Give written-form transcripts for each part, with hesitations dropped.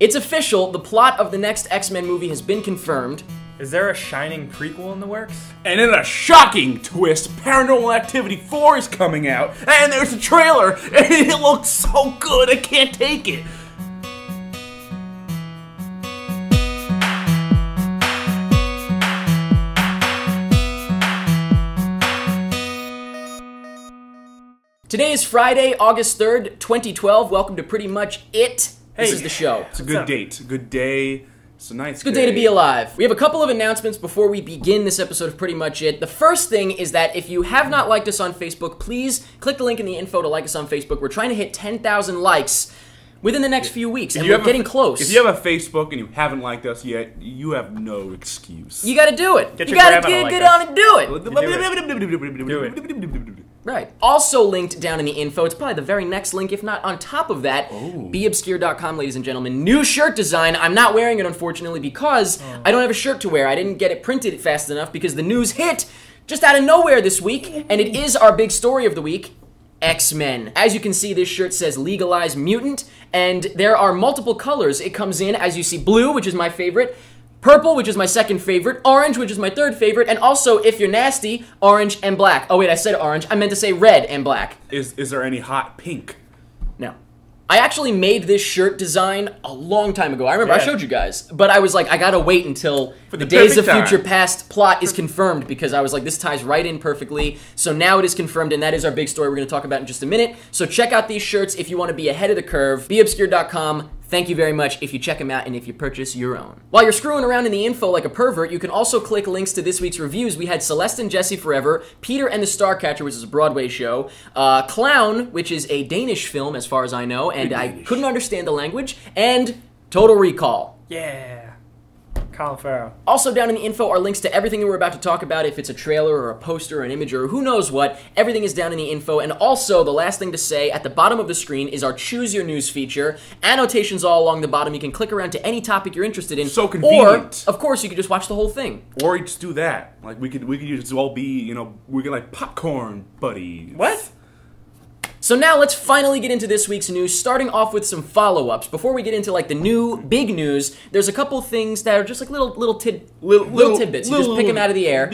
It's official, the plot of the next X-Men movie has been confirmed. Is there a Shining prequel in the works? And in a shocking twist, Paranormal Activity 4 is coming out, and there's a trailer, and it looks so good, I can't take it. Today is Friday, August 3rd, 2012. Welcome to Pretty Much It. This is the show. It's a good date. It's a good day. It's a nice It's a good day to be alive. We have a couple of announcements before we begin this episode of Pretty Much It. The first thing is that if you have not liked us on Facebook, please click the link in the info to like us on Facebook. We're trying to hit 10,000 likes within the next few weeks, and we're getting close. If you have a Facebook and you haven't liked us yet, you have no excuse. You gotta do it. You gotta get on and do it. Right. Also linked down in the info, it's probably the very next link, if not on top of that, beobscure.com, ladies and gentlemen. New shirt design. I'm not wearing it, unfortunately, because I don't have a shirt to wear. I didn't get it printed fast enough because the news hit just out of nowhere this week, and it is our big story of the week, X-Men. As you can see, this shirt says Legalize Mutant, and there are multiple colors. It comes in, as you see, blue, which is my favorite, purple, which is my second favorite, orange, which is my third favorite, and also, if you're nasty, orange and black. Oh wait, I said orange. I meant to say red and black. Is there any hot pink? No. I actually made this shirt design a long time ago. I remember I showed you guys, but I was like, I gotta wait until the Days of Future Past plot is confirmed, because I was like, this ties right in perfectly. So now it is confirmed, and that is our big story we're gonna talk about in just a minute. So check out these shirts if you want to be ahead of the curve. beobscure.com. Thank you very much if you check them out and if you purchase your own. While you're screwing around in the info like a pervert, you can also click links to this week's reviews. We had Celeste and Jesse Forever, Peter and the Starcatcher, which is a Broadway show, Clown, which is a Danish film as far as I know, and I couldn't understand the language, and Total Recall. Yeah. Colin Farrell. Also down in the info are links to everything that we're about to talk about. If it's a trailer or a poster or an image or who knows what, everything is down in the info. And also, the last thing to say, at the bottom of the screen is our Choose Your News feature. Annotations all along the bottom. You can click around to any topic you're interested in. So convenient. Or, of course, you could just watch the whole thing. Or you just do that. Like, we could just all be, you know, we could like popcorn buddies. What? So now let's finally get into this week's news, starting off with some follow-ups. Before we get into like the new big news, there's a couple things that are just like little tidbits. You just pick them out of the air.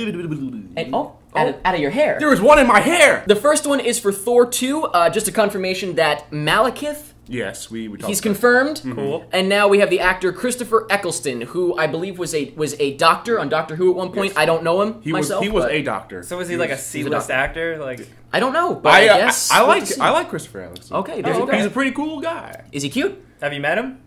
And out of your hair. There was one in my hair! The first one is for Thor 2, just a confirmation that Malekith, yes, we talked he's about confirmed. Cool. And now we have the actor Christopher Eccleston, who I believe was a doctor on Doctor Who at one point. Yes. I don't know him He myself. was a doctor. So is he like a C-list actor? Like, I don't know, but I guess I like Christopher Eccleston. Okay, there you go. He's a pretty cool guy. Is he cute? have you met him?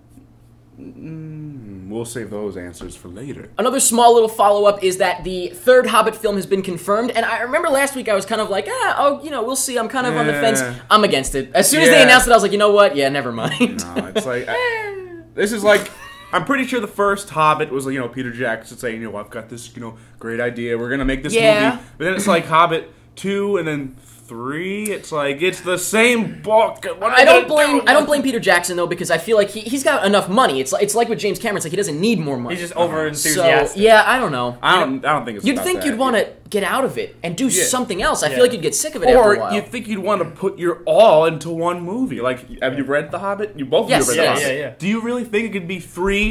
We'll save those answers for later. Another small little follow-up is that the third Hobbit film has been confirmed, and I remember last week I was kind of like, we'll see, I'm kind of on the fence. I'm against it. As soon as they announced it, I was like, you know what? Yeah, never mind. No, it's like, this is like, I'm pretty sure the first Hobbit was, Peter Jackson saying, I've got this, great idea, we're gonna make this movie. But then it's like Hobbit 2, and then 3, it's like, it's the same book. I don't blame Peter Jackson though, because I feel like he's got enough money. It's like with James Cameron, it's like he doesn't need more money. He's just over enthusiastic. So, yeah, I don't know. I don't think it's You'd about think that. you'd want to get out of it and do something else. I feel like you'd get sick of it after a while. Or you'd think you'd want to put your all into one movie. Like, have you read The Hobbit? You both Yes, have read The Hobbit. yeah. Do you really think it could be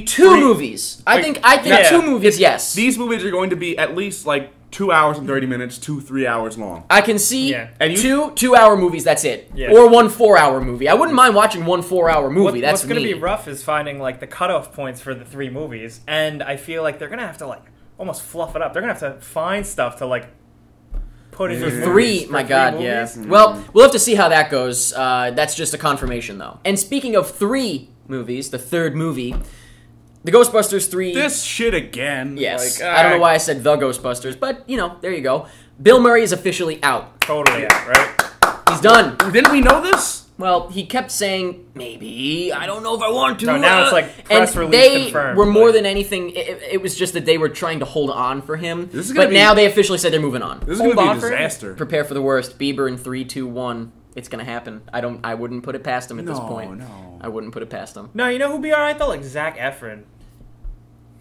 two movies? I think two movies, yes. These movies are going to be at least like 2 hours and 30 minutes, 3 hours long. I can see And two-hour movies, that's it. Yeah. Or 1 4-hour movie. I wouldn't mind watching 1 4-hour movie. That's what's going to me. be rough is finding like the cutoff points for the 3 movies, and I feel like they're going to have to like almost fluff it up. They're going to have to find stuff to like put in For these three, movies, my for God, 3 yeah. movies. Well, we'll have to see how that goes. That's just a confirmation, though. And speaking of 3 movies, the third movie, the Ghostbusters 3... This shit again. Yes. Like, I don't know why I said the Ghostbusters, but, there you go. Bill Murray is officially out. Totally out, right? He's done. Didn't we know this? Well, he kept saying, maybe, I don't know if I want to. No, now it's like press release they confirmed. Were more than anything, it was just that they were trying to hold on for him. Now they officially said they're moving on. This is going to be a disaster. Prepare for the worst. Bieber in 3, 2, 1. It's going to happen. I wouldn't put it past him at this point. No. I wouldn't put it past him. No, you know who'd be alright though? Like Zac Efron.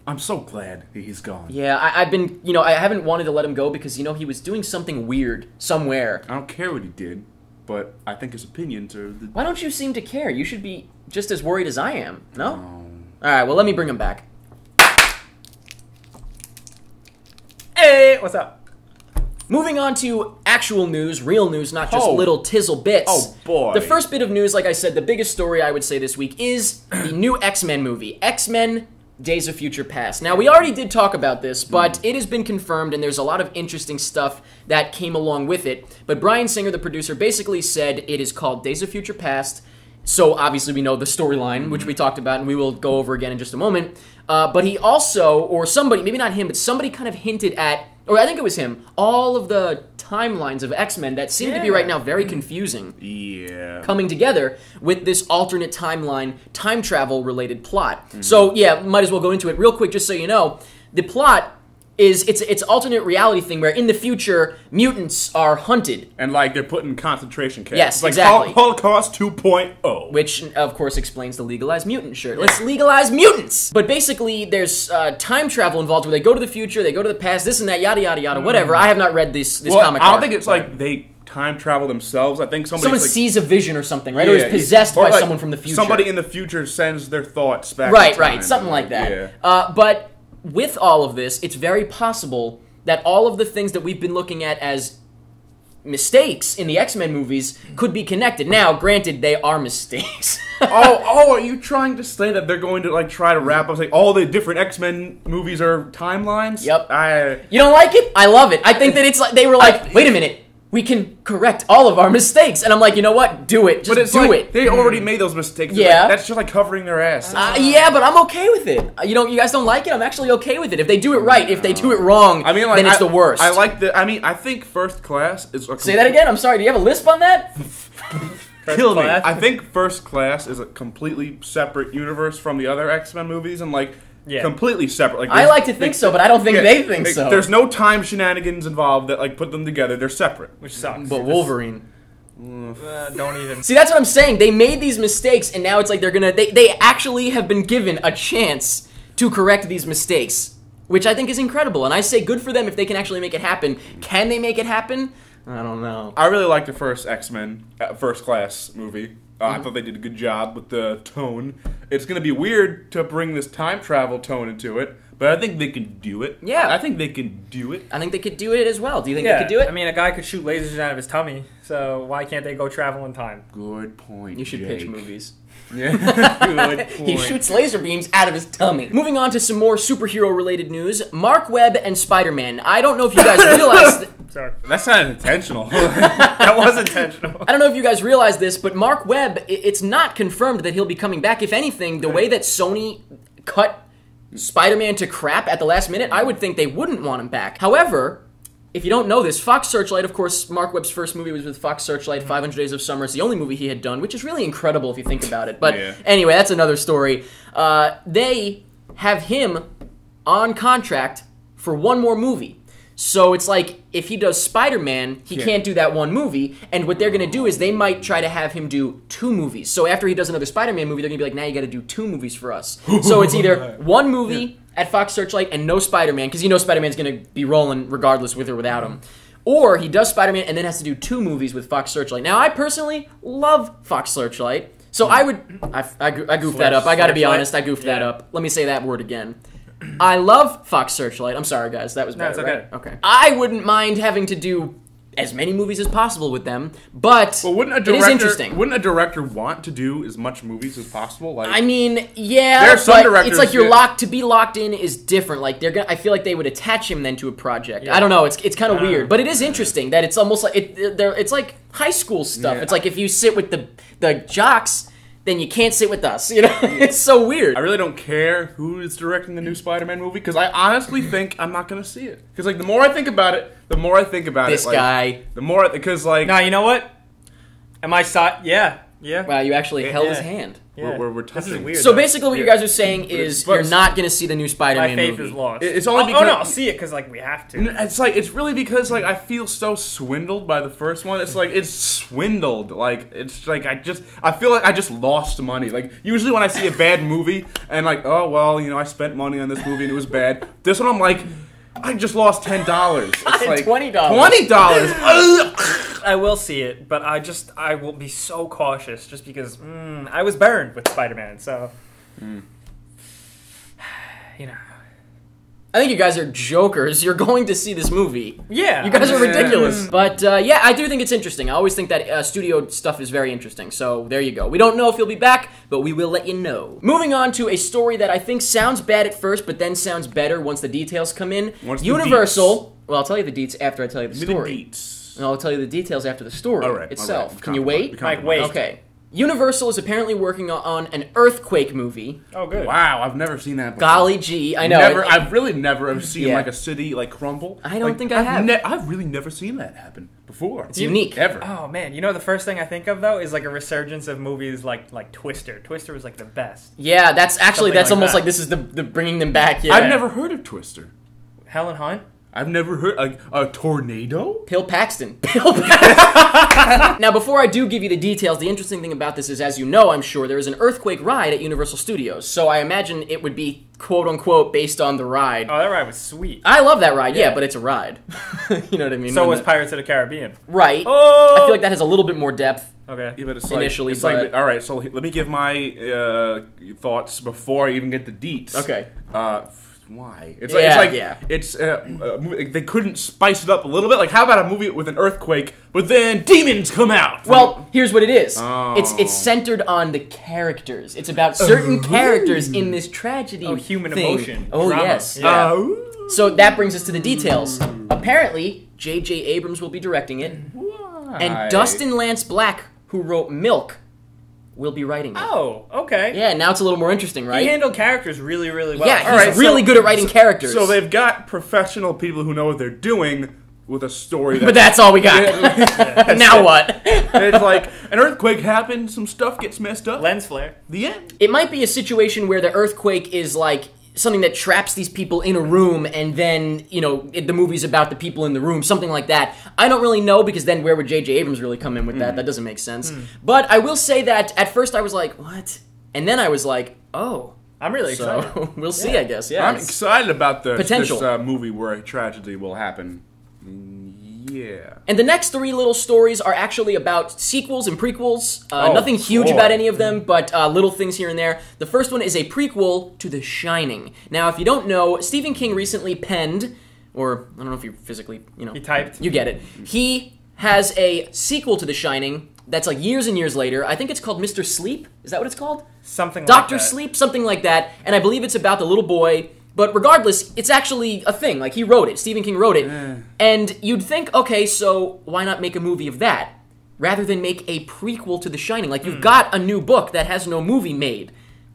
I'm so glad he's gone. Yeah, I've been, I haven't wanted to let him go because, he was doing something weird somewhere. I don't care what he did, but I think his opinions are... Why don't you seem to care? You should be just as worried as I am, no? All right, well, let me bring him back. Hey, what's up? Moving on to actual news, real news, not just little tizzle bits. Oh, boy. The first bit of news, like I said, the biggest story I would say this week is the new X-Men movie, X-Men Days of Future Past. Now, we already did talk about this, but it has been confirmed, and there's a lot of interesting stuff that came along with it. But Bryan Singer, the producer, basically said it is called Days of Future Past. So, obviously, we know the storyline, which we talked about, and we will go over again in just a moment. But he also, or somebody, maybe not him, but somebody kind of hinted at, or I think it was him, all of the timelines of X-Men that seem to be right now very confusing. Yeah. Coming together with this alternate timeline, time travel related plot. So yeah, might as well go into it real quick just so you know. The plot is it's alternate reality thing where in the future mutants are hunted. And like they're put in concentration camps. Yes, It's like exactly. Holocaust 2.0. Which, of course, explains the legalized mutant shirt. Let's legalize mutants! But basically, there's time travel involved where they go to the future, they go to the past, this and that, yada, yada, yada, whatever. I have not read this comic I don't arc, think it's but like they time travel themselves. I think someone like, sees a vision or something, right? Or is possessed or by like someone from the future. Somebody in the future sends their thoughts back Right, in time. right, something like that. Yeah. But with all of this, it's very possible that all of the things that we've been looking at as mistakes in the X-Men movies could be connected. Now, granted, they are mistakes. Are you trying to say that they're going to like try to wrap up like all the different X-Men movies are timelines? Yep. You don't like it? I love it. I think that it's like they were like, wait a minute. We can correct all of our mistakes. And I'm like, you know what? Do it. Just do it. They already made those mistakes. Yeah. Like, that's just like covering their ass. Yeah, but I'm okay with it. You guys don't like it? I'm actually okay with it. If they do it right, if they do it wrong, I mean, like, then it's the worst. I think First Class is... Say that again? I'm sorry. Do you have a lisp on that? Kill me. I think First Class is a completely separate universe from the other X-Men movies and like... Yeah. Completely separate. Like I like to think so, but I don't think they think so. There's no time shenanigans involved that like put them together. They're separate, which sucks. But Wolverine, don't even. See, that's what I'm saying. They made these mistakes, and now it's like they're gonna. They actually have been given a chance to correct these mistakes, which I think is incredible. And I say, good for them if they can actually make it happen. Can they make it happen? I don't know. I really liked the first X-Men First Class movie. I thought they did a good job with the tone. It's going to be weird to bring this time travel tone into it, but I think they can do it. Yeah. I think they can do it. I think they could do it as well. Do you think they could do it? I mean, a guy could shoot lasers out of his tummy, so why can't they go travel in time? Good point, You should Jake. pitch movies. Yeah. Good point. He shoots laser beams out of his tummy. Moving on to some more superhero-related news. Mark Webb and Spider-Man. I don't know if you guys realize... Sorry. That's not intentional. That was intentional. I don't know if you guys realize this, but Mark Webb, it's not confirmed that he'll be coming back. If anything, the way that Sony cut Spider-Man to crap at the last minute, I would think they wouldn't want him back. However, if you don't know this, Fox Searchlight, of course, Mark Webb's first movie was with Fox Searchlight, 500 Days of Summer. It's the only movie he had done, which is really incredible if you think about it. But anyway, that's another story. They have him on contract for one more movie. So it's like, if he does Spider-Man, he can't do that one movie, and what they're going to do is they might try to have him do 2 movies. So after he does another Spider-Man movie, they're going to be like, now you got to do 2 movies for us. So it's either one movie at Fox Searchlight and no Spider-Man, because you know Spider-Man's going to be rolling regardless with or without him. Or he does Spider-Man and then has to do 2 movies with Fox Searchlight. Now, I personally love Fox Searchlight, so I goofed that up. I got to be honest, I goofed that up. Let me say that word again. I love Fox Searchlight. I'm sorry, guys. That was bad, okay. Right? Okay. I wouldn't mind having to do as many movies as possible with them, but it is interesting. Wouldn't a director want to do as much movies as possible? Like, I mean, yeah, there are some but directors, it's like you're locked. To be locked in is different. Like I feel like they would attach him then to a project. I don't know. It's kind of weird, but it is interesting that it's almost like it's like high school stuff. Yeah. It's like if you sit with the jocks, then you can't sit with us. You know, it's so weird. I really don't care who is directing the new Spider-Man movie because I honestly think I'm not going to see it. Because like the more I think about it, this guy. The more because like now you know what? Am I Yeah. Wow, you actually held his hand. Yeah. We're touching. This is weird. So basically, what you guys are saying is you're not going to see the new Spider-Man movie. My faith is lost. It's only because no, I'll see it because like we have to. It's really because like I feel so swindled by the first one. It's like it's swindled. Like it's like I feel like I just lost money. Like usually when I see a bad movie and like oh well I spent money on this movie and it was bad. This one I'm like I just lost $10. It's like $20. I will see it, but I will be so cautious just because I was burned with Spider-Man. So I think you guys are jokers. You're going to see this movie. Yeah. You guys are ridiculous. But, yeah, I do think it's interesting. I always think that studio stuff is very interesting. So, there you go. We don't know if he'll be back, but we will let you know. Moving on to a story that I think sounds bad at first, but then sounds better once the details come in. Universal... Well, I'll tell you the deets after I tell you the story. And I'll tell you the details after the story itself. Right. Can you wait? Mike, wait. Okay. Universal is apparently working on an earthquake movie. Oh, good. Wow, I've never seen that before. Golly gee, I know. I've really never seen like a city like crumble. I don't think I have. I've really never seen that happen before. It's unique. Ever. Oh, man. You know, the first thing I think of, though, is like a resurgence of movies like Twister. Twister was like the best. Yeah, that's almost that. like this is the bringing them back. Yeah. I've never heard of Twister. Helen Hunt? I've never heard a tornado? Bill Paxton. Now, before I do give you the details, the interesting thing about this is, as you know, I'm sure, there is an earthquake ride at Universal Studios. So I imagine it would be, quote-unquote, based on the ride. Oh, that ride was sweet. I love that ride, yeah, but it's a ride. You know what I mean? So was Pirates of the Caribbean. Right. Oh! I feel like that has a little bit more depth. Okay. Yeah, but it's initially, like, all right, so let me give my thoughts before I even get the deets. Okay. Why? It's they couldn't spice it up a little bit. Like, how about a movie with an earthquake, but then demons come out? Well, here's what it is. Oh. It's centered on the characters. It's about certain characters in this tragedy. Oh, human thing. emotion. Oh, Drama. yes. Yeah. So that brings us to the details. Apparently, J.J. Abrams will be directing it, Why? and Dustin Lance Black, who wrote Milk, will be writing it. Oh, okay. Yeah, now it's a little more interesting, right? He handled characters really, really well. Yeah, he's really good at writing characters. So they've got professional people who know what they're doing with a story. But that's all we got. Now what? It's like, an earthquake happened, some stuff gets messed up. Lens flare. The end. It might be a situation where the earthquake is like something that traps these people in a room, and then, you know, the movie's about the people in the room, something like that. I don't really know, because then where would J.J. Abrams really come in with that? That doesn't make sense. But I will say that at first I was like, what? And then I was like, oh. I'm really excited. So we'll see, I guess. Yeah, I'm excited about potential. this movie where a tragedy will happen. Yeah. And the next three little stories are actually about sequels and prequels. Oh, nothing huge cool. about any of them, but little things here and there. The first one is a prequel to The Shining. Now, if you don't know, Stephen King recently penned, or I don't know if you physically, you know. He typed. You get it. He has a sequel to The Shining that's like years and years later. I think it's called Mr. Sleep. Is that what it's called? Something like Dr. that. Sleep, something like that. And I believe it's about the little boy. But regardless, it's actually a thing. Like, he wrote it. Stephen King wrote it. And you'd think, okay, so why not make a movie of that? Rather than make a prequel to The Shining. Like, you've got a new book that has no movie made.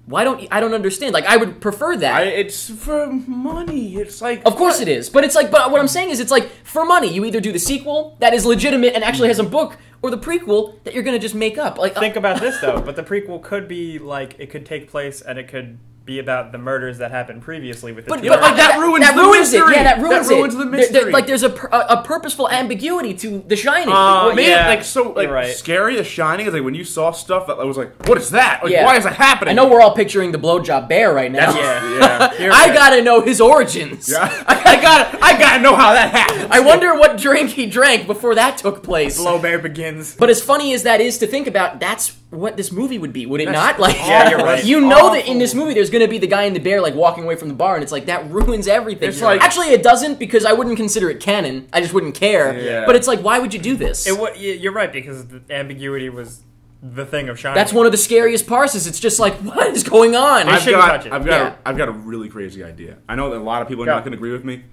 Why don't... I don't understand. Like, I would prefer that. It's for money. It's like... Of course it is. But it's like... But what I'm saying is, it's like, for money, you either do the sequel that is legitimate and actually has a book, or the prequel that you're going to just make up. Like, Think about this, though. But the prequel could be, like, it could take place and it could be about the murders that happened previously with the But, two but like, that ruins the mystery. it. Yeah, that ruins the mystery. Like, there's a purposeful ambiguity to The Shining. Man, Yeah, like, so, like, you're right. scary, The Shining, is like, when you saw stuff that was like, what is that? Like, Yeah. why is that happening? I know we're all picturing the blowjob bear right now. Yeah. You're I right. gotta know his origins. Yeah. I gotta know how that happened. I wonder what drink he drank before that took place. Blow Bear begins. But as funny as that is to think about, that's what this movie would be, would it not? Like, Yeah, you're right. You know that in this movie there's going to be the guy in the bear like walking away from the bar, and it's like that ruins everything. It's like- actually it doesn't, because I wouldn't consider it canon. I just wouldn't care. Yeah. But it's like, why would you do this? You're right, because the ambiguity was the thing of Shining. That's one of the scariest parts. Is it's just like, what is going on? They shouldn't touch it. I've got a really crazy idea. I know that a lot of people are Go. not going to agree with me.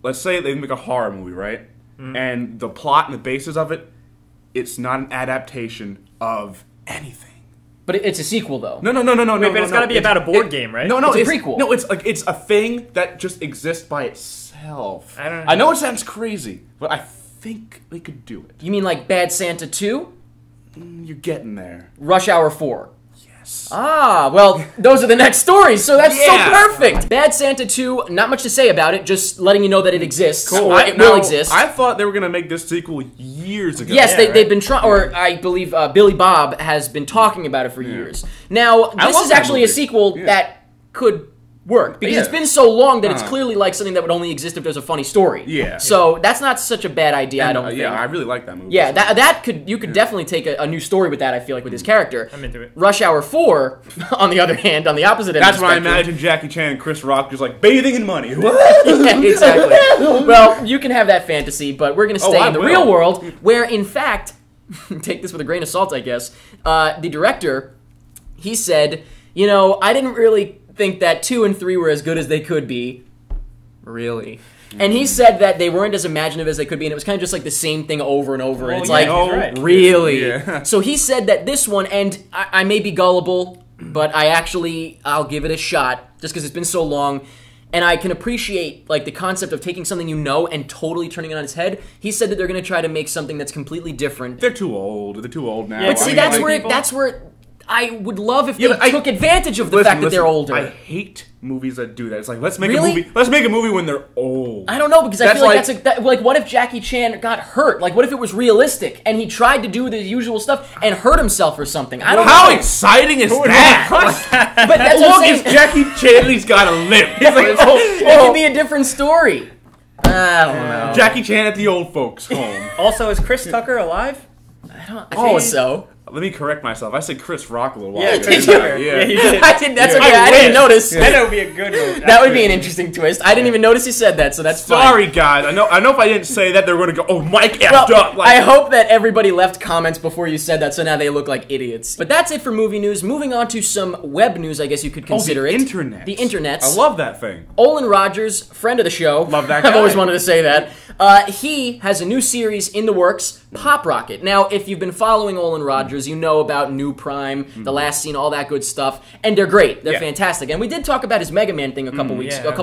Let's say they make a horror movie, right? And the plot and the basis of it, it's not an adaptation of anything. But it's a sequel, though. No. But it's got to be about a board game, right? No, It's a prequel. No, it's like it's a thing that just exists by itself. I don't know. I know it sounds crazy, but I think they could do it. You mean like Bad Santa 2? You're getting there. Rush Hour 4? Yes. Ah, well, those are the next stories, so that's Yeah. so perfect. Bad Santa 2, not much to say about it, just letting you know that it exists. Or it Now, will exist. I thought they were gonna make this sequel years ago. Yes, Yeah, they've been trying, or I believe Billy Bob has been talking about it for years. Now, this love is that actually a movie. sequel Yeah. that could work because it's been so long that it's clearly like something that would only exist if there's a funny story. Yeah. So that's not such a bad idea, I don't think. Yeah, I really like that movie. Yeah, you could definitely take a new story with that, I feel like, with his character. I'm into it. Rush Hour 4, on the other hand, on the opposite end That's of the when I spectrum. imagine Jackie Chan and Chris Rock just like bathing in money. Yeah, exactly. Well, you can have that fantasy, but we're going to stay in the real world, where, in fact, take this with a grain of salt, I guess, the director, he said, you know, I didn't really think that 2 and 3 were as good as they could be. Really? And he said that they weren't as imaginative as they could be, and it was kind of just like the same thing over and over. And it's really? Yeah. So he said that this one, and I may be gullible, but I'll give it a shot, just because it's been so long, and I can appreciate like the concept of taking something you know and totally turning it on its head. He said that they're going to try to make something that's completely different. They're too old. They're too old now. But see, that's where I would love if they took advantage of the fact that they're older. I hate movies that do that. It's like let's make a movie. Let's make a movie when they're old. I don't know because I feel like what if Jackie Chan got hurt? Like what if it was realistic and he tried to do the usual stuff and hurt himself or something? I don't know. How exciting is that? But that's what I'm saying. Look, Jackie Chan. He's got a limp. He's like, it could be a different story. I don't know. Jackie Chan at the old folks' home. Also, is Chris Tucker alive? I think so. Let me correct myself. I said Chris Rock a little while Yeah, ago. Chris Tucker. Yeah, he did. I did. That's okay. I didn't notice. That would be a good one. That would be an interesting twist. I didn't even notice he said that, so that's fine. Sorry, guys. I know if I didn't say that, they're going to go, oh, Mike effed up. Like, I hope that everybody left comments before you said that, so now they look like idiots. But that's it for movie news. Moving on to some web news, I guess you could consider the it. internet. The internets. I love that thing. Olin Rogers, friend of the show. Love that guy. I've always wanted to say that. He has a new series in the works, Pop Rocket. Now, if you've been following Olin Rogers, you know about New Prime, The Last Scene, all that good stuff, and they're great. They're fantastic. And we did talk about his Mega Man thing a couple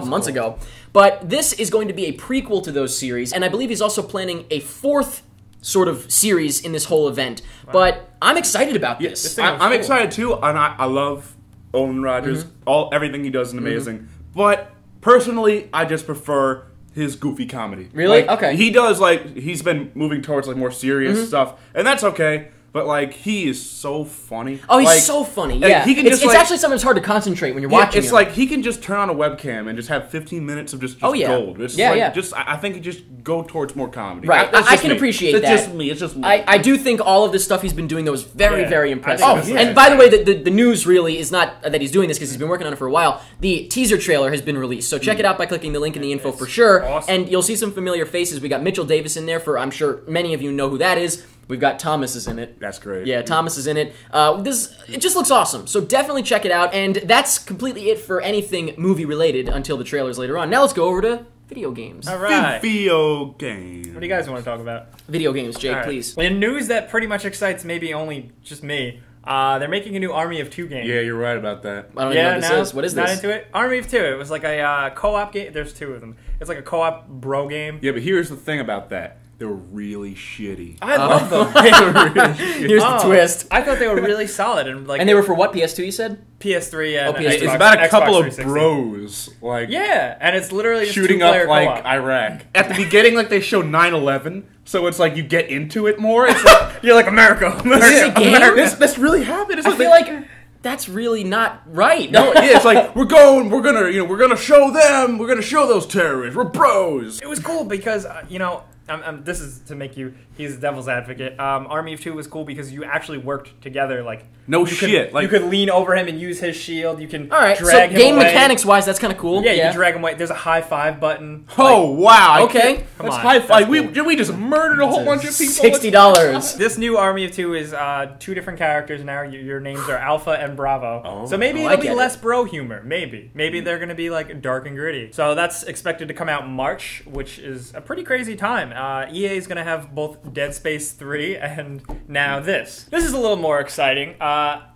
months ago. But this is going to be a prequel to those series, and I believe he's also planning a 4th sort of series in this whole event. Wow. But I'm excited about this. I'm excited too, and I love Olin Rogers. Everything he does is amazing. But personally, I just prefer his goofy comedy. Really? Like, okay. He does he's been moving towards more serious stuff, and that's okay. But he is so funny. Oh, he's so funny. Yeah, it's actually something that's hard to concentrate when you're watching. It's like he can just turn on a webcam and just have 15 minutes of just gold. It's I think he just go towards more comedy. Right, I can appreciate that. It's just me. It's just me. I do think all of the stuff he's been doing though is very, very impressive. And by the way, the news really is not that he's doing this because he's been working on it for a while. The teaser trailer has been released, so check it out by clicking the link in the info for sure. Awesome. And you'll see some familiar faces. We got Mitchell Davis in there. I'm sure many of you know who that is. We've got Thomas is in it. That's great. Yeah, Thomas is in it. It just looks awesome. So definitely check it out. And that's completely it for anything movie related until the trailers later on. Now let's go over to video games. All right. Video games. What do you guys want to talk about? Video games, Jake, please. In news that pretty much excites maybe only just me, they're making a new Army of Two game. Yeah, you're right about that. I don't even know what this is. What is this? Not into it? Army of Two. It was like a co-op game. There's 2 of them. It's like a co-op bro game. Yeah, but here's the thing about that. They were really shitty. I love them. They were really shitty. Here's the twist. I thought they were really solid. And they were for what, PS2 you said? PS3 and PS3. Xbox, It's about a couple Xbox of 360. bros. Yeah, and it's literally just shooting 2-player up co-op. Iraq. At the beginning, they show 9/11, so it's you get into it more. It's you're like America. This is a game? This really happened. It's I feel like that's really not right. No, it's we're gonna show them. We're gonna show those terrorists. We're bros. It was cool because this is to make he's the devil's advocate. Army of Two was cool because you actually worked together. You could lean over him and use his shield. You can drag him so game away. Mechanics wise, that's kind of cool. Yeah, you can drag him away. There's a high five button. Oh wow! Okay, that's high five. We just murdered a whole bunch of people. $60. This new Army of Two is 2 different characters now. Your names are Alpha and Bravo. Oh. So maybe it'll be less bro humor. Maybe they're gonna be dark and gritty. So that's expected to come out in March, which is a pretty crazy time. EA is gonna have both Dead Space 3 and now this. This is a little more exciting.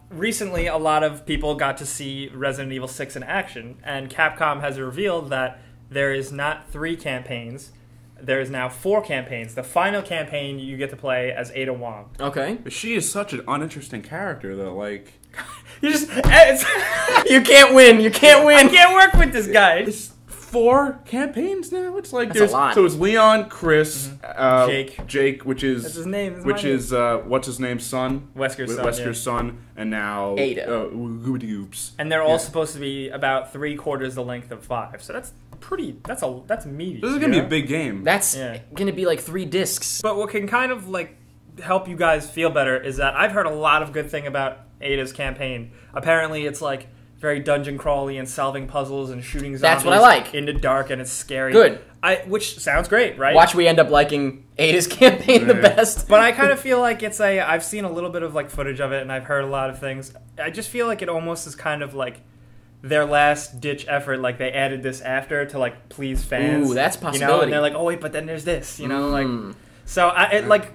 Recently, a lot of people got to see Resident Evil 6 in action, and Capcom has revealed that there is not 3 campaigns. There is now 4 campaigns. The final campaign you get to play as Ada Wong. Okay. She is such an uninteresting character, though. You just you can't win. You can't win. I can't work with this guy. 4 campaigns now. It's like That's a lot. So it's Leon, Chris, Jake, which is that's his name. which is what's his name's son, Wesker's son, and now Ada. Goobity Goops. and they're all supposed to be about 3/4 the length of 5. So that's pretty. That's meaty. This is gonna be a big game. That's gonna be like 3 discs. But what can kind of like help you guys feel better is that I've heard a lot of good thing about Ada's campaign. Apparently, it's like very dungeon crawly and solving puzzles and shooting zombies. That's what I like. In the dark, and it's scary. Good. Which sounds great, right? Watch we end up liking Ada's campaign the best. But I kind of feel like I've seen a little bit of like footage of it, and I've heard a lot of things. I just feel like it almost is kind of like their last ditch effort. Like they added this after to like please fans. Ooh, that's a possibility. You know, and they're like, oh wait, but then there's this. You know, like. So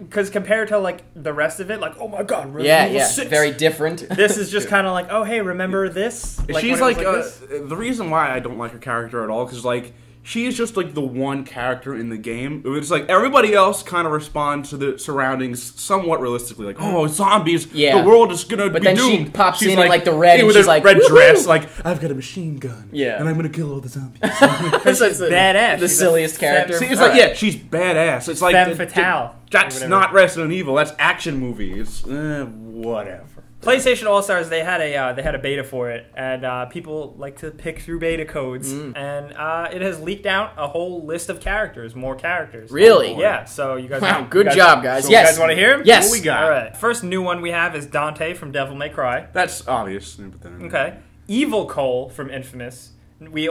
because compared to like the rest of it, like oh my god, Resident Evil 6. Very different. This is just kind of like, oh hey, remember this? She's like the reason why I don't like her character at all, because like she is just like the one character in the game. It's like everybody else kind of responds to the surroundings somewhat realistically, like oh zombies, the world is gonna be doomed. But then she pops in like the red, and with she's a like red dress, like I've got a machine gun, and I'm gonna kill all the zombies. She's badass. The silliest character. See, it's like she's badass. It's like femme fatale. That's not Resident Evil. That's action movie. It's whatever. PlayStation All Stars, they had a beta for it, and people like to pick through beta codes, and it has leaked out a whole list of characters, more characters. Really? Yeah. So you guys, good job, guys. So you guys want to hear them? Yes. What we got? All right. First new one we have is Dante from Devil May Cry. That's obvious. Okay. Evil Cole from Infamous. We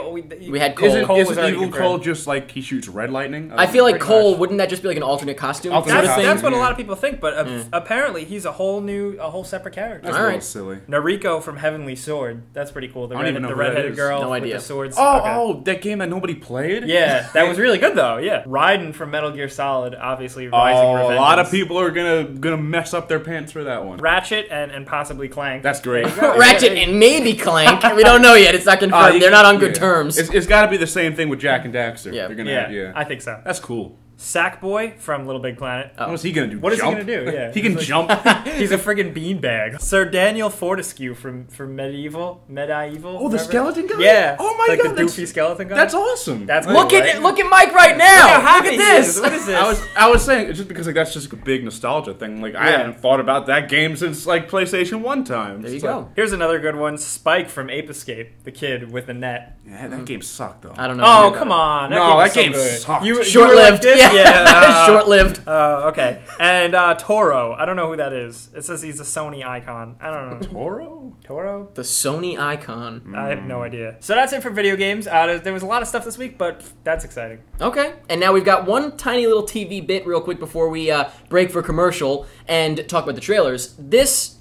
had Cole. Isn't Evil Cole just like he shoots red lightning? I feel like Cole, wouldn't that just be like an alternate costume? That's what a lot of people think, but apparently he's a whole separate character. That's a little silly. Nariko from Heavenly Sword. That's pretty cool. The redheaded girl with the swords. Oh, that game that nobody played? Yeah, that was really good though. Yeah, Raiden from Metal Gear Solid, obviously Rising Revengeance. A lot of people are gonna mess up their pants for that one. Ratchet and possibly Clank. That's great. Ratchet and maybe Clank. We don't know yet. It's not confirmed. They're not on good terms. It's got to be the same thing with Jack and Daxter. Yeah, I think so. That's cool. Sackboy from Little Big Planet. What's he gonna do? What is he gonna do? Yeah, he can jump. He's a friggin' beanbag. Sir Daniel Fortescue from Medieval. Oh, the skeleton guy. Yeah. Oh my god, the doofy skeleton guy. That's awesome. That's look at Mike right now. Look at this. What is this? I was saying it's just because like that's just a big nostalgia thing. Like I haven't thought about that game since like PlayStation 1 times. There you go. Here's another good one. Spike from Ape Escape, the kid with the net. Yeah, that game sucked though. I don't know. Oh come on. That game sucked. Short-lived. Yeah. Short-lived. Okay. And Toro. I don't know who that is. It says he's a Sony icon. I don't know. Toro? The Sony icon. I have no idea. So that's it for video games. There was a lot of stuff this week, but that's exciting. Okay. And now we've got one tiny little TV bit real quick before we break for commercial and talk about the trailers. This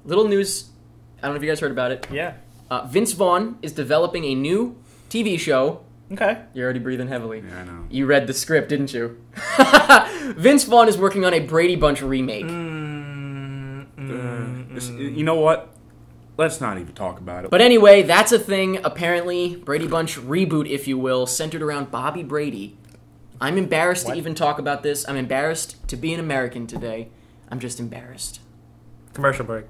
little news, I don't know if you guys heard about it. Yeah. Vince Vaughn is developing a new TV show. Okay. You're already breathing heavily. Yeah, I know. You read the script, didn't you? Vince Vaughn is working on a Brady Bunch remake. You know what? Let's not even talk about it. But anyway, that's a thing. Apparently, Brady Bunch reboot, if you will, centered around Bobby Brady. I'm embarrassed to even talk about this. I'm embarrassed to be an American today. I'm just embarrassed. Commercial break.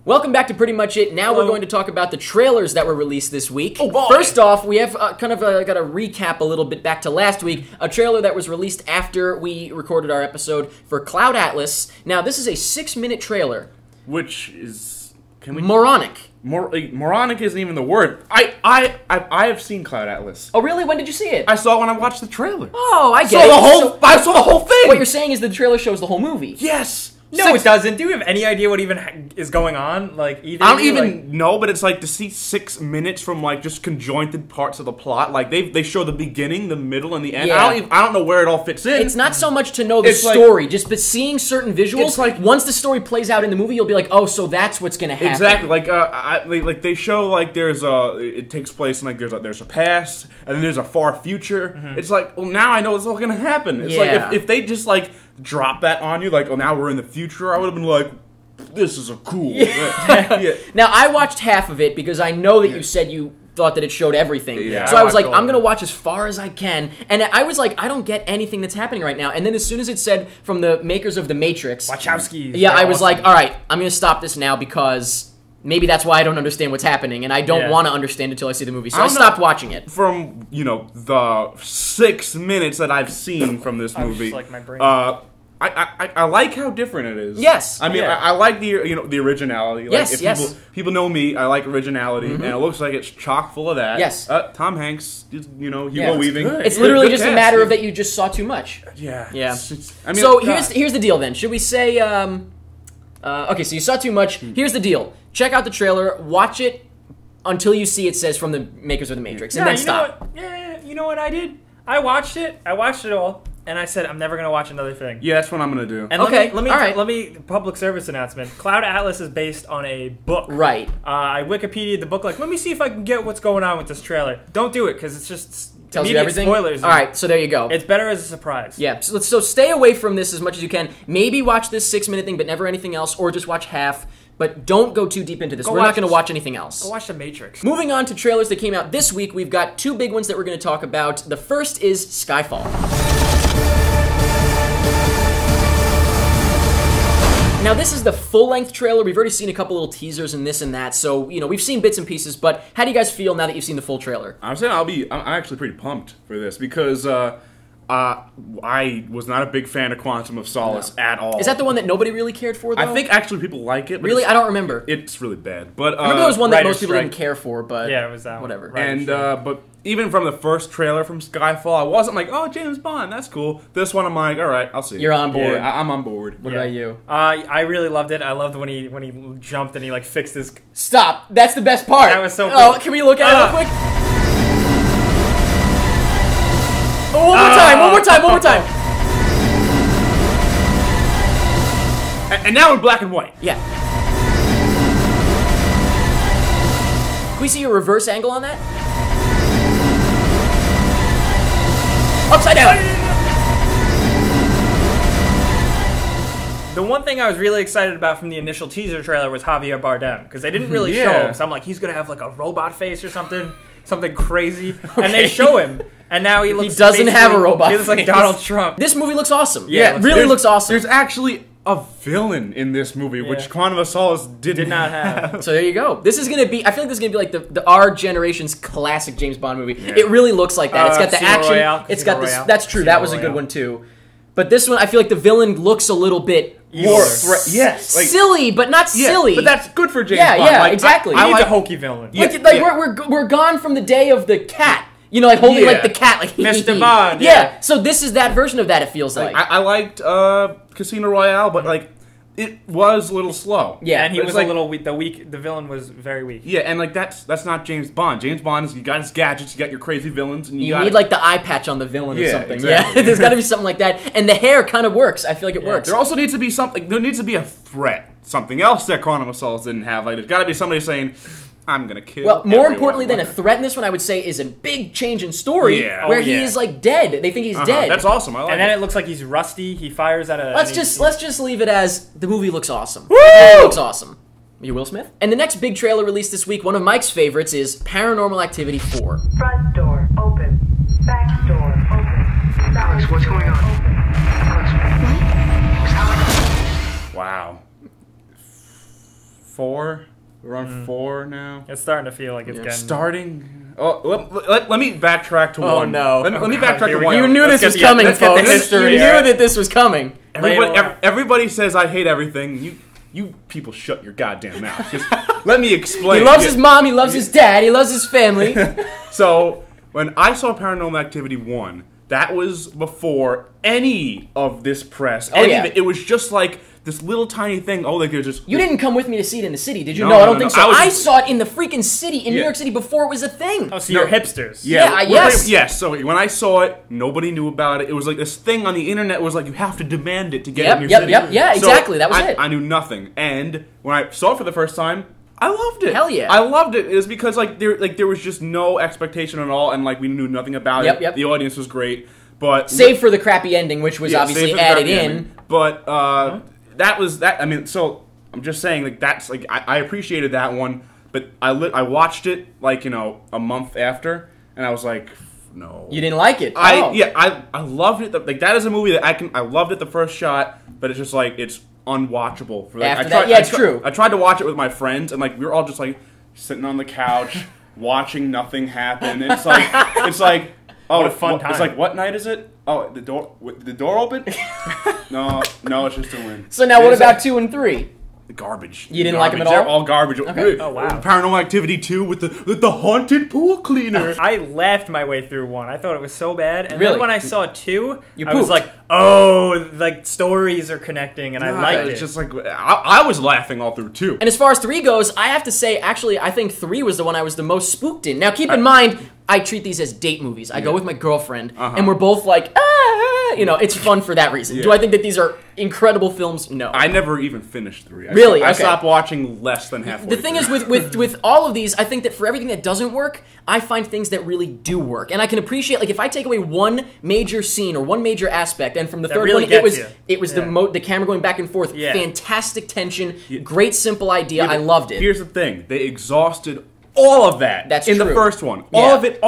Welcome back to Pretty Much It. Now we're going to talk about the trailers that were released this week. Oh, boy. First off, we have got to recap a little bit back to last week. A trailer that was released after we recorded our episode for Cloud Atlas. Now, this is a 6-minute trailer. Which is... Moronic. Moronic isn't even the word. I have seen Cloud Atlas. Oh, really? When did you see it? I saw it when I watched the trailer. Oh, I get it. I saw the whole thing! What you're saying is the trailer shows the whole movie. Yes! No, it doesn't. Do you have any idea what even is going on? Like, I don't even know, but it's like to see 6 minutes from like just conjointed parts of the plot. Like they show the beginning, the middle, and the end. Yeah. I don't know where it all fits in. It's not so much to know the story, just but seeing certain visuals. It's like once the story plays out in the movie, you'll be like, oh, so that's what's gonna happen. Exactly. Like they show like it takes place and like there's a past and then there's a far future. Mm-hmm. It's like, well, now I know what's all gonna happen. It's like if they just like drop that on you, like, oh, now we're in the future, I would have been like, this is a cool. Yeah. Now, I watched half of it because I know that you said you thought that it showed everything. Yeah, so I was like, I'm going to watch as far as I can. And I was like, I don't get anything that's happening right now. And then as soon as it said from the makers of The Matrix... Wachowskis. Yeah, I was like, all right, I'm going to stop this now because maybe that's why I don't understand what's happening, and I don't want to understand until I see the movie. So I stopped watching it. From the 6 minutes that I've seen from this movie, like my brain. I like how different it is. Yes. I mean, I like the originality. Like, Yes, people know me, I like originality, and it looks like it's chock full of that. Yes. Tom Hanks, Hugo Weaving. It's literally just a matter of that you just saw too much. Yeah. Yeah. I mean, so here's the deal then. Should we say, okay, so you saw too much. Here's the deal. Check out the trailer, watch it until you see it says from the makers of The Matrix, and then stop. You know what I did? I watched it all. And I said, I'm never going to watch another thing. Yeah, that's what I'm going to do. And let me public service announcement. Cloud Atlas is based on a book. Right. I Wikipedia'd the book, like, let me see if I can get what's going on with this trailer. Don't do it, because it's just tells you everything. Spoilers. All right, so there you go. It's better as a surprise. Yeah, so stay away from this as much as you can. Maybe watch this 6-minute thing, but never anything else, or just watch half. But don't go too deep into this. We're not going to watch anything else. Go watch The Matrix. Moving on to trailers that came out this week, we've got 2 big ones that we're going to talk about. The first is Skyfall. Now, this is the full-length trailer. We've already seen a couple little teasers and this and that, so, we've seen bits and pieces, but how do you guys feel now that you've seen the full trailer? I'm saying I'm actually pretty pumped for this because I was not a big fan of Quantum of Solace at all. Is that the one that nobody really cared for, though? I think actually people like it. But really? I don't remember. It's really bad. But I remember there was one that Writer's most people Strike. didn't care for, but yeah, it was that whatever. One. And but even from the first trailer from Skyfall, I wasn't like, oh, James Bond, that's cool. This one, I'm like, all right, I'll see. You're on board. Yeah, I'm on board. What about you? I really loved it. I loved when he jumped and he like fixed his. Stop! That's the best part. That was so cool. Oh, can we look at it real quick? Oh, one more time. And now in black and white. Yeah. Can we see a reverse angle on that? Upside down! The one thing I was really excited about from the initial teaser trailer was Javier Bardem, because they didn't really show him, so I'm like, he's gonna have like a robot face or something crazy, and they show him, and now he doesn't have a robot He looks like face. Donald Trump. This movie looks awesome. Yeah, it really looks awesome. There's actually a villain in this movie, which Quantum of Solace did not have. So there you go. This is gonna be. I feel like this is gonna be like the our generation's classic James Bond movie. Yeah. It really looks like that. It's got the Casino action. Royale, it's got this. Royale. That's true. Casino That was a good Royale. one too. But this one, I feel like the villain looks a little bit more Yes, like, silly, but not silly. But that's good for James Yeah, Bond. yeah, Like, exactly. I He like like a hokey villain. We're gone from the day of the cat. Like holding like the cat, like Mr. Bond. Yeah. So this is that version of that. It feels like. I liked Casino Royale, but like it was a little slow. Yeah, and he but was like, a little weak. The villain was very weak. Yeah, and like that's not James Bond. James Bond is you got his gadgets, you got your crazy villains, and you got need like the eye patch on the villain or something. Exactly. Yeah, there's got to be something like that, and the hair kind of works. I feel like it works. There also needs to be something. There needs to be a threat. Something else that Quantum of Solace didn't have. Like there's got to be somebody saying, "I'm gonna kill." Well, more everyone." importantly than a threat in this one, I would say is a big change in story where he is like dead. They think he's dead. That's awesome. I like And then it. it looks like he's rusty. He fires at a. Let's just leave it as the movie looks awesome. It looks awesome. You Will Smith? And the next big trailer released this week, one of Mike's favorites, is Paranormal Activity 4. Front door open. Back door open. Alex, what's going on? Wow. 4. We're on 4 now. It's starting to feel like it's getting. Starting. Oh, let me backtrack to 1. Oh, no. Let me backtrack here to we 1. go. You knew Let's this was get the- coming, let's get the folks. history, You knew alright? that this was coming. Everybody says I hate everything. You people shut your goddamn mouth. Just let me explain. He loves his mom, he loves his dad, he loves his family. So, when I saw Paranormal Activity 1, that was before any of this press. Oh, yeah. It was just like this little tiny thing. Oh, like they're just... You didn't come with me to see it in the city, did you? No, No, I no, don't no, think so. I was- I saw it in the freaking city, in New Yeah. York City, before it was a thing. Oh, so you're hipsters. Yeah, yes. Yes, so when I saw it, nobody knew about it. It was like this thing on the internet was like, you have to demand it to get it in your city. Yeah, So exactly, that was it. I knew nothing. And when I saw it for the first time, I loved it. Hell yeah. I loved it. It was because there was just no expectation at all, and like we knew nothing about it. Yep. The audience was great. But Save for the crappy ending, which was yeah, obviously save for the added crappy in. ending. But that was that. I mean, so I'm just saying, like that's like I appreciated that one, but I watched it like a month after, and I was like, no, You didn't like it. I loved it. Like that is a movie that I loved it the first shot, but it's just like it's unwatchable. For After that, yeah, it's true. I tried to watch it with my friends, and like we were all just like sitting on the couch, watching nothing happen. It's like, oh, what a fun time. It's like, what night is it? Oh, the door open? No, it's just a win. So now, what about 2 and 3? Garbage. You didn't like them at all? They're all garbage. Okay. Oh, wow. Paranormal Activity 2 with the haunted pool cleaner. I laughed my way through 1. I thought it was so bad. And Really? then when I saw 2, You I was pooped. like, oh, like stories are connecting, and I liked It's it. just like I was laughing all through 2. And as far as 3 goes, I have to say, actually, I think 3 was the one I was the most spooked in. Now, keep in mind, I treat these as date movies. I go with my girlfriend, and we're both like, it's fun for that reason. Do I think that these are incredible films? No. I never even finished 3. Really? I Okay. stopped watching less than halfway. The thing is, with all of these, I think that for everything that doesn't work, I find things that really do work. And I can appreciate, like, if I take away one major scene or one major aspect, and from the That third really one, it gets was you. the camera going back and forth, Yeah. fantastic tension, great simple idea, I loved it. Here's the thing: they exhausted all of that. That's in the true. first one. Yeah. All of it.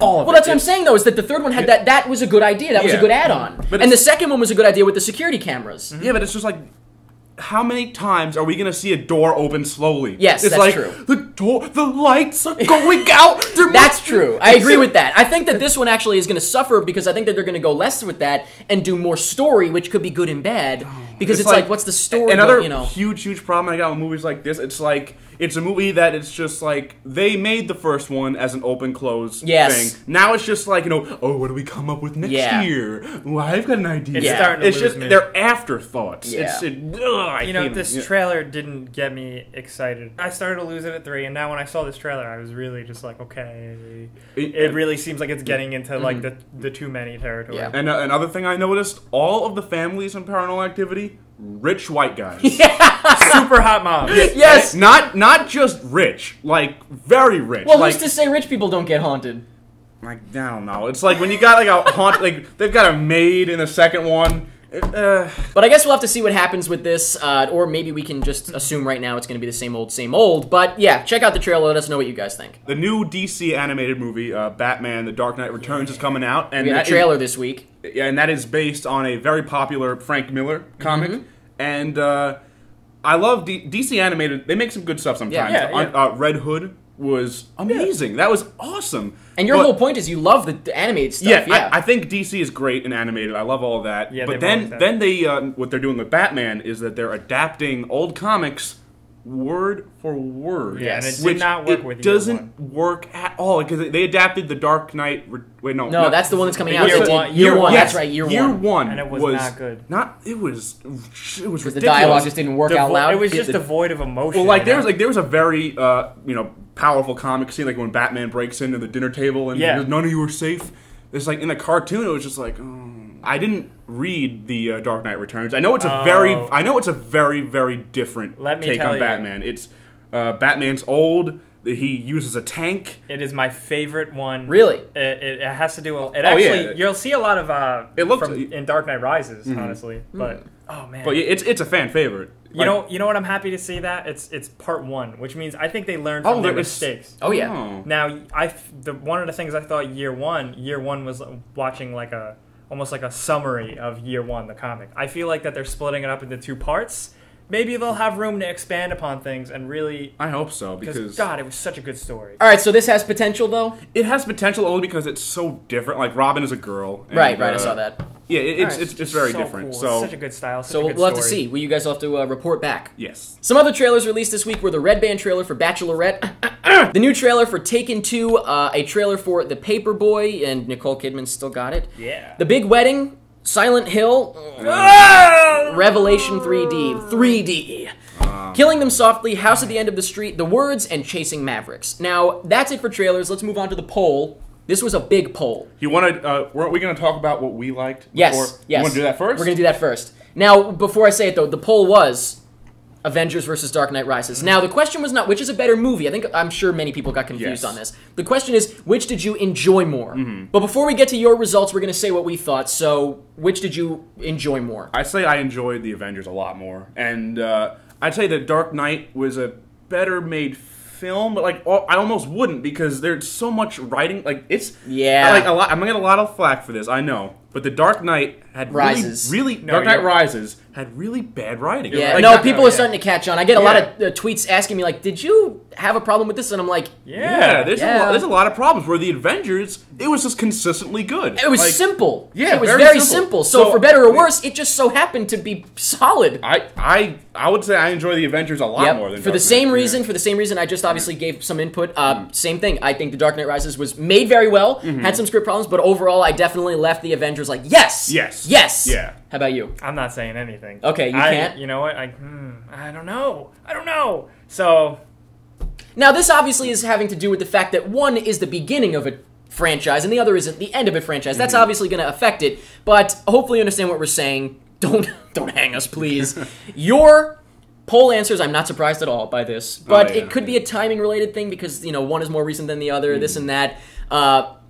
Well, that's what I'm saying, though, is that the third one had that was a good idea. That was a Yeah. good add-on. But And the it's- second one was a good idea with the security cameras. Yeah, but it's just like, how many times are we gonna see a door open slowly? Yes, it's that's like, true. The lights are going out. That's true. I agree with that. I think that this one actually is going to suffer because I think that they're going to go less with that and do more story, which could be good and bad. Because it's like, what's the story? Another about, huge problem I got with movies like this. It's like it's a movie that it's just like they made the first one as an open close Yes. thing. Now it's just like oh, what do we come up with next Yeah. year? Well, I've got an idea. It's starting to It's lose just me. they're afterthoughts. Yeah. I You know, hate this them. trailer didn't get me excited. I started to lose it at 3, and now when I saw this trailer, I was really just like, okay. It really seems like it's getting into like the too many territory. Yeah. And another thing I noticed: all of the families in Paranormal Activity, rich white guys. Super hot mom. yes! Not just rich, like very rich. Well, like, who's to say rich people don't get haunted? like I don't know. It's like when you got like a haunt, like they've got a maid in the second one. But I guess we'll have to see what happens with this, or maybe we can just assume right now it's going to be the same old. But yeah, check out the trailer. Let us know what you guys think. The new DC animated movie, Batman: The Dark Knight Returns, is coming out, and We have a trailer this week. and that is based on a very popular Frank Miller comic. And I love DC animated. They make some good stuff sometimes. Yeah. Red Hood was amazing. That was awesome. And your But- whole point is you love the animated stuff. Yeah, I think DC is great in animated. I love all of that. Yeah, but they've always then they what they're doing with Batman is that they're adapting old comics word for word. Yeah, and it did which not work it with year doesn't work at all because they adapted the Dark Knight. Wait, no, no, that's the one that's coming out. Year They did- one. Year one. Yes, That's right. Year Year one. one, And it was not good. It was ridiculous. The dialogue just didn't work out loud. It was just the- devoid of emotion. Well, like you know? there was a very powerful comic scene, like when Batman breaks into the dinner table and Yeah. none of you are safe. It's like in the cartoon, it was just like, oh. I didn't read the Dark Knight Returns. I know it's a very different Let me take tell on you. Batman. It's Batman's old. He uses a tank. It is my favorite one. Really? It has to do. It Oh, actually, yeah. you'll see a lot of It looks- in Dark Knight Rises, honestly. But oh man, But it's a fan favorite. you know what? I'm happy to see that it's part 1, which means I think they learned from their there is- mistakes. Oh yeah. Oh. Now, one of the things I thought year one was watching like almost like a summary of year 1, the comic. I feel like that they're splitting it up into 2 parts. Maybe they'll have room to expand upon things and really. I hope so Because because God, it was such a good story. All right, so this has potential though. it has potential only because it's so different. Like Robin is a girl. And, Right. I saw that. Yeah, it's Alright. it's very So different. cool. So Such a good style. Such So a good we'll have to story. see. Well, you guys will have to report back. yes. Some other trailers released this week were the Red Band trailer for Bachelorette, the new trailer for Taken 2, a trailer for The Paperboy, and Nicole Kidman still got it. Yeah. The Big Wedding, Silent Hill, Revelation 3D. Killing Them Softly, House at the End of the Street, The Words, and Chasing Mavericks. Now, that's it for trailers. Let's move on to the poll. This was a big poll. You want to? Weren't we going to talk about what we liked? Yes, Before? yes. You want to do that first? We're going to do that first. Now, before I say it, though, the poll was Avengers versus Dark Knight Rises. Now, the question was not which is a better movie. I'm sure many people got confused Yes. on this. The question is, which did you enjoy more? But before we get to your results, we're going to say what we thought. So, which did you enjoy more? I say I enjoyed the Avengers a lot more, and I'd say that Dark Knight was a better made film, but like I almost wouldn't because there's so much writing. Like it's Yeah. like a lot. I'm gonna get a lot of flack for this, I know, But The Dark Knight had Rises. Dark Knight Rises had really bad writing. Yeah, Like, no, people are starting to catch on. I get a lot of tweets asking me, like, did you have a problem with this? And I'm like, there's a lot of problems where the Avengers, it was just consistently good. It was simple. Yeah, it was very simple. So for better or worse, it just so happened to be solid. I would say I enjoy the Avengers a lot more than for the same reason. I just obviously gave some input. Same thing. I think The Dark Knight Rises was made very well, had some script problems, but overall, I definitely left the Avengers like yes. Yeah. How about you? I'm not saying anything. Okay, you can't. You know what? I don't know. So now this obviously is having to do with the fact that one is the beginning of a franchise and the other isn't the end of a franchise. That's obviously going to affect it, but hopefully you understand what we're saying. Don't hang us, please. Your poll answers, I'm not surprised at all by this, but it could be a timing related thing because one is more recent than the other, this and that.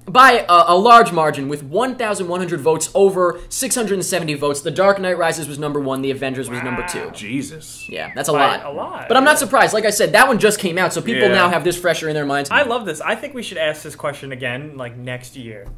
By a large margin, with 1,100 votes over 670 votes, The Dark Knight Rises was number 1, The Avengers was number 2. Jesus. Yeah, that's a lot. A lot. But I'm not surprised. Like I said, that one just came out, so people now have this fresher in their minds. I love this. I think we should ask this question again, like, next year.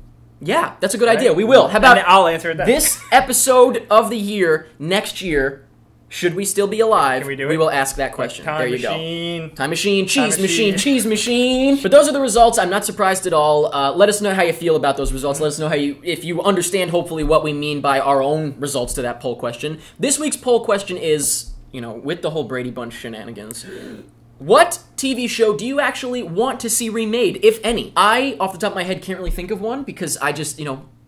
Yeah, that's a good idea. We will. How about I'll answer it then. This episode of the year, next year, should we still be alive? Can we do it? We will ask that question. Time there you machine. go. Time machine, cheese machine, cheese machine. But those are the results. I'm not surprised at all. Let us know how you feel about those results. Let us know if you understand, hopefully, what we mean by our own results to that poll question. This week's poll question is, with the whole Brady Bunch shenanigans, what TV show do you actually want to see remade, if any? I, off the top of my head, can't really think of one because I just,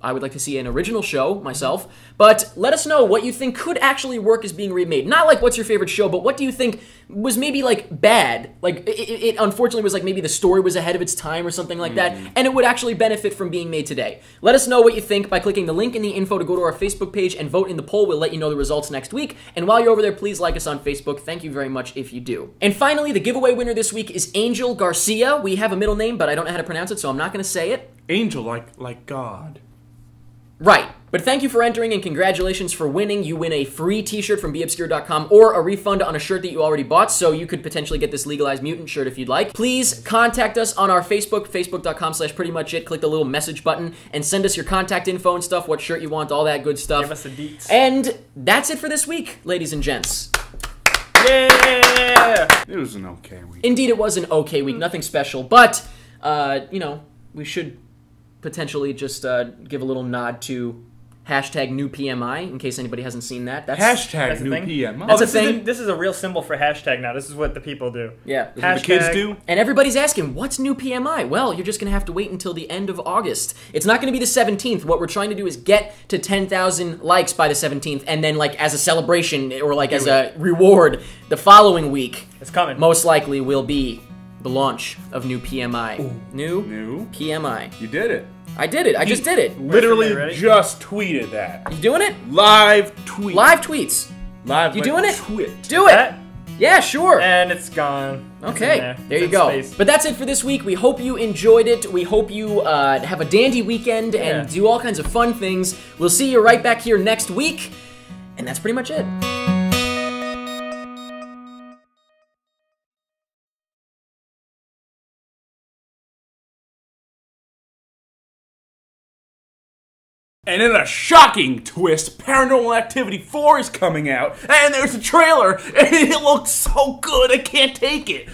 I would like to see an original show myself, but let us know what you think could actually work as being remade. Not like what's your favorite show, but what do you think was maybe like bad? Like it unfortunately was like maybe the story was ahead of its time or something like that, and it would actually benefit from being made today. Let us know what you think by clicking the link in the info to go to our Facebook page and vote in the poll. We'll let you know the results next week. And while you're over there, please like us on Facebook. Thank you very much if you do. And finally, the giveaway winner this week is Angel Garcia. We have a middle name, but I don't know how to pronounce it, so I'm not going to say it. Angel like God. Right. But thank you for entering and congratulations for winning. You win a free t-shirt from beobscure.com or a refund on a shirt that you already bought, so you could potentially get this Legalized Mutant shirt if you'd like. Please contact us on our Facebook, facebook.com/prettymuchit. Click the little message button and send us your contact info and stuff, what shirt you want, all that good stuff. Give us the deets. And that's it for this week, ladies and gents. Yeah! It was an okay week. Indeed, it was an okay week. Nothing special, but, we should potentially just give a little nod to hashtag new PMI in case anybody hasn't seen that. That's hashtag new thing? PMI. That's a thing. This is a real symbol for hashtag now. This is what the people do. Yeah. That's what the kids do. And everybody's asking, what's new PMI? Well, you're just going to have to wait until the end of August. It's not going to be the 17th. What we're trying to do is get to 10,000 likes by the 17th, and then, like, as a celebration or, like, as a reward, the following week, It's coming. most likely will be the launch of new PMI. New New PMI. You did it. I did it. I just did it. Literally Ready? just tweeted that. You doing it? Live tweet. Live tweets. Live. You like doing it? Twit. Do it. That, Yeah, sure. and it's gone. It's in Okay, there there you It's in go. space. But that's it for this week. We hope you enjoyed it. We hope you have a dandy weekend and Yeah. do all kinds of fun things. We'll see you right back here next week. And that's pretty much it. And in a shocking twist, Paranormal Activity 4 is coming out, and there's a trailer, and it looks so good, I can't take it.